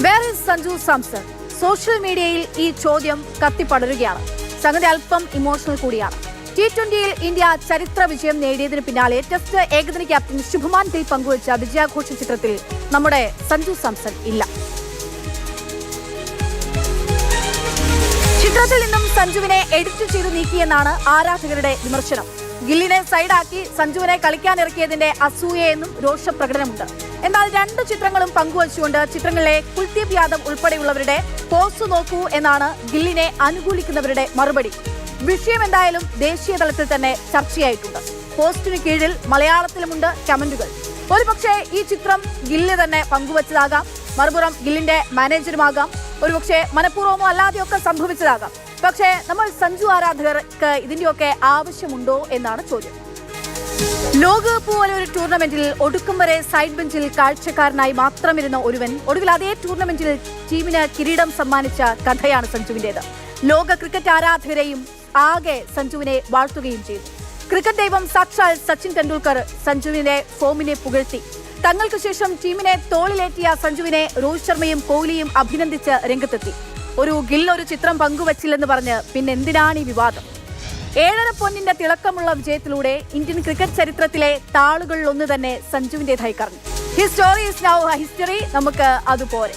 Where is Sanju Samson? Social മീഡിയയിൽ ഈ ചോദ്യം കത്തിപ്പടരുകയാണ്. സംഗതി അല്പം ഇമോഷണൽ കൂടിയാണ്. T20യിൽ ഇന്ത്യ ചരിത്ര വിജയം നേടിയതിന് പിന്നാലെ ടെസ്റ്റ് ഏകദിന ക്യാപ്റ്റൻ ശുഭമാൻ ഗിൽ പങ്കുവച്ച വിജയാഘോഷ ചിത്രത്തിൽ നമ്മുടെ സഞ്ജു സാംസൺ ഇല്ല. ചിത്രത്തിൽ നിന്നും സഞ്ജുവിനെ എഡിറ്റ് ചെയ്തു നീക്കിയെന്നാണ് ആരാധകരുടെ വിമർശനം. ഗില്ലിനെ സൈഡാക്കി സഞ്ജുവിനെ കളിക്കാനിറക്കിയതിന്റെ അസൂയയെന്നും രോഷപ്രകടനമുണ്ട്. എന്നാൽ രണ്ട് ചിത്രങ്ങളും പങ്കുവച്ചുകൊണ്ട് ചിത്രങ്ങളിലെ കുൽദീപ് യാദവ് ഉൾപ്പെടെയുള്ളവരുടെ പോസ്റ്റ് നോക്കൂ എന്നാണ് ഗില്ലിനെ അനുകൂലിക്കുന്നവരുടെ മറുപടി. വിഷയം എന്തായാലും ദേശീയ തലത്തിൽ തന്നെ ചർച്ചയായിട്ടുണ്ട്. പോസ്റ്റിന് കീഴിൽ മലയാളത്തിലുമുണ്ട് കമന്റുകൾ. ഒരുപക്ഷെ ഈ ചിത്രം ഗില്ല് തന്നെ പങ്കുവച്ചതാകാം, മറുപുറം ഗില്ലിന്റെ മാനേജറുമാകാം, ഒരുപക്ഷെ മനഃപൂർവ്വമോ അല്ലാതെയൊക്കെ സംഭവിച്ചതാകാം. പക്ഷേ നമ്മൾ സഞ്ജു ആരാധകർക്ക് ഇതിന്റെയൊക്കെ ആവശ്യമുണ്ടോ എന്നാണ് ചോദ്യം. ലോകകപ്പ് പോലെ ഒരു ടൂർണമെന്റിൽ ഒടുക്കം വരെ സൈഡ് ബെഞ്ചിൽ കാഴ്ചക്കാരനായി മാത്രമിരുന്ന ഒരുവൻ ഒടുവിൽ അതേ ടൂർണമെന്റിൽ ടീമിന് കിരീടം സമ്മാനിച്ച കഥയാണ് സഞ്ജുവിന്റേത്. ലോക ക്രിക്കറ്റ് ആരാധകരെയും ആകെ സഞ്ജുവിനെ വാഴ്ത്തുകയും ചെയ്തു. ക്രിക്കറ്റ് ദൈവം സാക്ഷാൽ സച്ചിൻ ടെണ്ടുൽക്കർ സഞ്ജുവിന്റെ ഫോമിനെ പുകഴ്ത്തി. തങ്ങൾക്ക് ശേഷം ടീമിനെ തോളിലേറ്റിയ സഞ്ജുവിനെ രോഹിത് ശർമ്മയും കോഹ്ലിയും അഭിനന്ദിച്ച് രംഗത്തെത്തി. ഒരു ഗിൽ ഒരു ചിത്രം പങ്കുവച്ചില്ലെന്ന് പറഞ്ഞ് പിന്നെന്തിനാണ് ഈ വിവാദം? 7.5 പൊന്നിന്റെ തിളക്കമുള്ള വിജയത്തിലൂടെ ഇന്ത്യൻ ക്രിക്കറ്റ് ചരിത്രത്തിലെ താളുകളിൽ ഒന്ന് തന്നെ സഞ്ജുവിന്റേതായി കറങ്ങി. History is now history. നമുക്ക് അതുപോലെ